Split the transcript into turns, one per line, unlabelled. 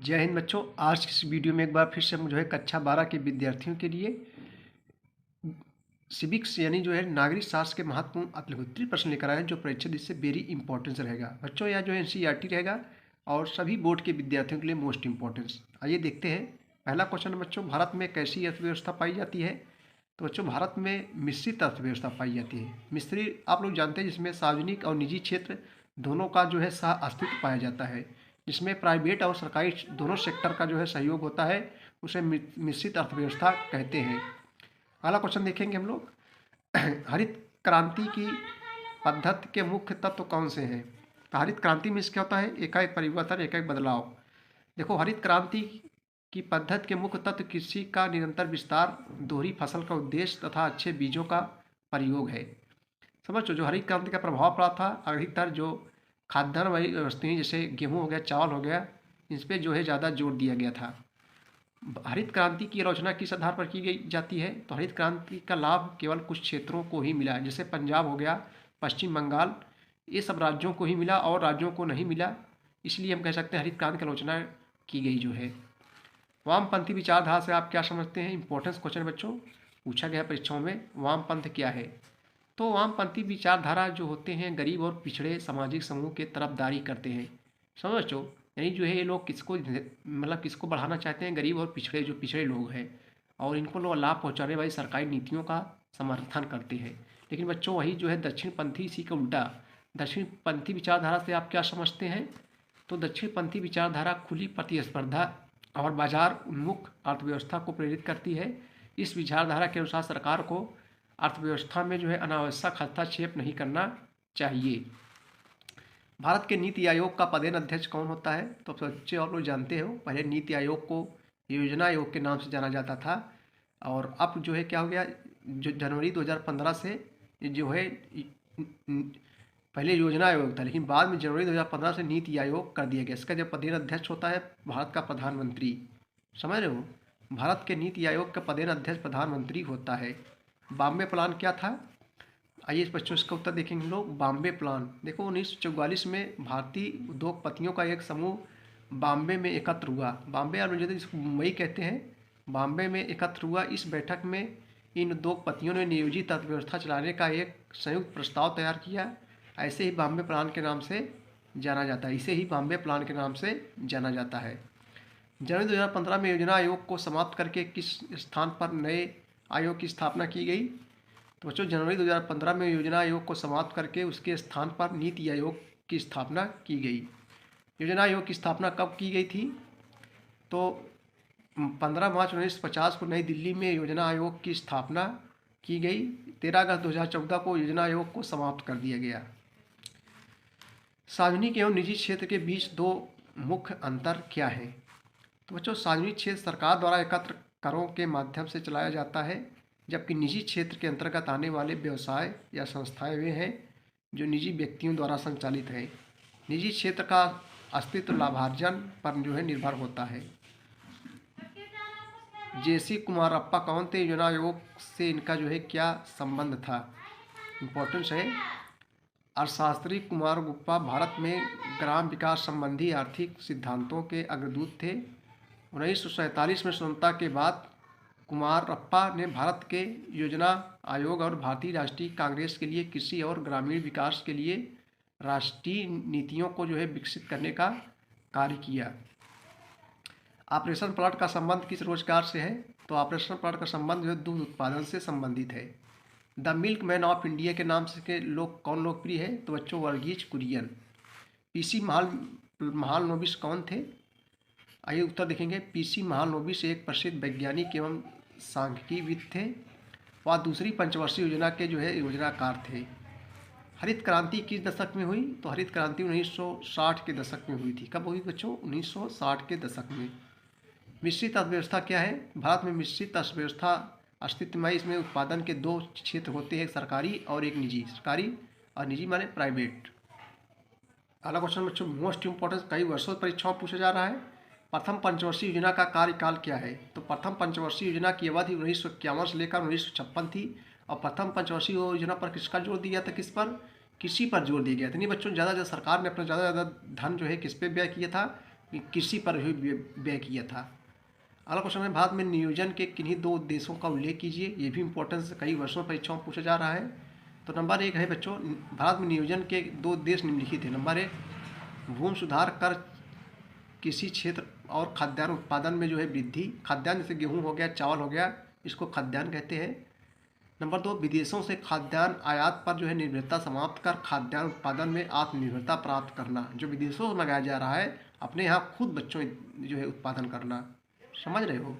जय हिंद बच्चों। आज की इस वीडियो में एक बार फिर से हम जो है कक्षा 12 के विद्यार्थियों के लिए सिविक्स यानी जो है नागरिक शास्त्र के महत्वपूर्ण अत्युत्तरीय प्रश्न लेकर आए हैं, जो परीक्षा दृष्टि से वेरी इंपॉर्टेंस रहेगा बच्चों। यह जो है एनसीईआरटी रहेगा और सभी बोर्ड के विद्यार्थियों के लिए मोस्ट इंपॉर्टेंस। आइए देखते हैं। पहला क्वेश्चन बच्चों, भारत में कैसी अर्थव्यवस्था पाई जाती है? तो बच्चों, भारत में मिश्रित अर्थव्यवस्था पाई जाती है। मिश्रित आप लोग जानते हैं, जिसमें सार्वजनिक और निजी क्षेत्र दोनों का जो है सह अस्तित्व पाया जाता है, जिसमें प्राइवेट और सरकारी दोनों सेक्टर का जो है सहयोग होता है, उसे मिश्रित अर्थव्यवस्था कहते हैं। अगला क्वेश्चन देखेंगे हम लोग। हरित क्रांति की पद्धति के मुख्य तत्व कौन से हैं? तो हरित क्रांति में क्या होता है? एकाएक परिवर्तन, एकाएक बदलाव। देखो, हरित क्रांति की पद्धति के मुख्य तत्व कृषि का निरंतर विस्तार, दोहरी फसल का उद्देश्य तथा अच्छे बीजों का प्रयोग है। समझो, जो हरित क्रांति का प्रभाव पड़ा था, अधिकतर जो खाद्यान्न वाली वस्तुएं जैसे गेहूँ हो गया, चावल हो गया, इस पर जो है ज़्यादा जोर दिया गया था। हरित क्रांति की आलोचना किस आधार पर की गई जाती है? तो हरित क्रांति का लाभ केवल कुछ क्षेत्रों को ही मिला, जैसे पंजाब हो गया, पश्चिम बंगाल, ये सब राज्यों को ही मिला और राज्यों को नहीं मिला। इसलिए हम कह सकते हैं हरित क्रांति की आलोचना की गई जो है। वामपंथी विचारधारा से आप क्या समझते हैं? इंपॉर्टेंस क्वेश्चन बच्चों, पूछा गया परीक्षाओं में। वामपंथ क्या है? तो वामपंथी विचारधारा जो होते हैं, गरीब और पिछड़े सामाजिक समूह के तरफदारी करते हैं। समझो, यानी जो है ये लोग किसको मतलब किसको बढ़ाना चाहते हैं? गरीब और पिछड़े, जो पिछड़े लोग हैं, और इनको लोग लाभ पहुंचाने वाली सरकारी नीतियों का समर्थन करते हैं। लेकिन बच्चों, वही जो है दक्षिणपंथी, इसी का उल्टा। दक्षिणपंथी विचारधारा से आप क्या समझते हैं? तो दक्षिणपंथी विचारधारा खुली प्रतिस्पर्धा और बाजार उन्मुख अर्थव्यवस्था को प्रेरित करती है। इस विचारधारा के अनुसार सरकार को अर्थव्यवस्था में जो है अनावश्यक हस्तक्षेप नहीं करना चाहिए। भारत के नीति आयोग का पदेन अध्यक्ष कौन होता है? तो बच्चे और लोग जानते हो, पहले नीति आयोग को योजना आयोग के नाम से जाना जाता था, और अब जो है क्या हो गया, जो जनवरी 2015 से जो है पहले योजना आयोग था, लेकिन बाद में जनवरी 2015 से नीति आयोग कर दिया गया। इसका जो पदेन अध्यक्ष होता है भारत का प्रधानमंत्री। समझ रहे हो, भारत के नीति आयोग का पदेन अध्यक्ष प्रधानमंत्री होता है। बॉम्बे प्लान क्या था? आइए इस बच्चों इसका उत्तर देखेंगे हम लोग। बॉम्बे प्लान, देखो 1944 में भारतीय उद्योगपतियों का एक समूह बॉम्बे में एकत्र हुआ। बॉम्बे और जिसको मुंबई कहते हैं, बॉम्बे में एकत्र हुआ। इस बैठक में इन उद्योगपतियों ने नियोजित अर्थव्यवस्था चलाने का एक संयुक्त प्रस्ताव तैयार किया। ऐसे ही बॉम्बे प्लान के नाम से जाना जाता है, इसे ही बॉम्बे प्लान के नाम से जाना जाता है। जनवरी 2015 में योजना आयोग को समाप्त करके किस स्थान पर नए आयोग की स्थापना की गई? तो बच्चों, जनवरी 2015 में योजना आयोग को समाप्त करके उसके स्थान पर नीति आयोग की स्थापना की गई। योजना आयोग की स्थापना कब की गई थी? तो 15 मार्च 1950 को नई दिल्ली में योजना आयोग की स्थापना की गई। 13 अगस्त 2014 को योजना आयोग को समाप्त कर दिया गया। सार्वजनिक एवं निजी क्षेत्र के बीच दो मुख्य अंतर क्या है? तो बच्चों, सार्वजनिक क्षेत्र सरकार द्वारा एकत्र करों के माध्यम से चलाया जाता है, जबकि निजी क्षेत्र के अंतर्गत आने वाले व्यवसाय या संस्थाएं वे हैं जो निजी व्यक्तियों द्वारा संचालित हैं। निजी क्षेत्र का अस्तित्व लाभार्जन पर जो है निर्भर होता है। जेसी कुमारप्पा कौन थे? योजना आयोग से इनका जो है क्या संबंध था? इम्पोर्टेंस है। अर्थशास्त्री कुमारगुप्ता भारत में ग्राम विकास संबंधी आर्थिक सिद्धांतों के अग्रदूत थे। 1947 में स्वतंत्रता के बाद कुमारप्पा ने भारत के योजना आयोग और भारतीय राष्ट्रीय कांग्रेस के लिए कृषि और ग्रामीण विकास के लिए राष्ट्रीय नीतियों को जो है विकसित करने का कार्य किया। ऑपरेशन प्लांट का संबंध किस रोजगार से है? तो ऑपरेशन प्लांट का संबंध जो है दूध उत्पादन से संबंधित है। The milk man of India के नाम से लोग कौन लोकप्रिय है? तो बच्चों, वर्गीज कुरियन। पीसी महालनोबिस कौन थे? आइए उत्तर देखेंगे। पीसी महालनोबिस एक प्रसिद्ध वैज्ञानिक एवं सांख्यिकीविद थे। वह दूसरी पंचवर्षीय योजना के जो है योजनाकार थे। हरित क्रांति किस दशक में हुई? तो हरित क्रांति 1960 के दशक में हुई थी। कब हुई बच्चों? 1960 के दशक में। मिश्रित अर्थव्यवस्था क्या है? भारत में मिश्रित अर्थव्यवस्था अस्तित्व में। इसमें उत्पादन के दो क्षेत्र होते हैं, एक सरकारी और एक निजी। सरकारी और निजी माने प्राइवेट। अगला क्वेश्चन बच्चों, मोस्ट इंपॉर्टेंट, कई वर्षों परीक्षाओं पूछा जा रहा है। प्रथम पंचवर्षीय योजना का कार्यकाल क्या है? तो प्रथम पंचवर्षीय योजना की अवधि 1951 से लेकर 1956 थी। और प्रथम पंचवर्षीय योजना पर किसका जोर दिया था? किस पर? कृषि पर जोर दिया गया था। नहीं बच्चों, ज़्यादा सरकार ने अपना ज़्यादा धन जो है किस पे व्यय किया था? कृषि पर ही व्यय किया था। अगला क्वेश्चन है, भारत में नियोजन के किन्हीं दो उद्देश्यों का उल्लेख कीजिए। ये भी इंपॉर्टेंस कई वर्षों परीक्षाओं में पूछा जा रहा है। तो नंबर 1 है बच्चों, भारत में नियोजन के दो उद्देश्य निम्नलिखित है। नंबर 1, भूमि सुधार कर कृषि क्षेत्र और खाद्यान्न उत्पादन में जो है वृद्धि। खाद्यान्न जैसे गेहूँ हो गया, चावल हो गया, इसको खाद्यान्न कहते हैं। नंबर 2, विदेशों से खाद्यान्न आयात पर जो है निर्भरता समाप्त कर खाद्यान्न उत्पादन में आत्मनिर्भरता प्राप्त करना। जो विदेशों से मंगाया जा रहा है, अपने यहाँ खुद बच्चों जो है उत्पादन करना। समझ रहे हो?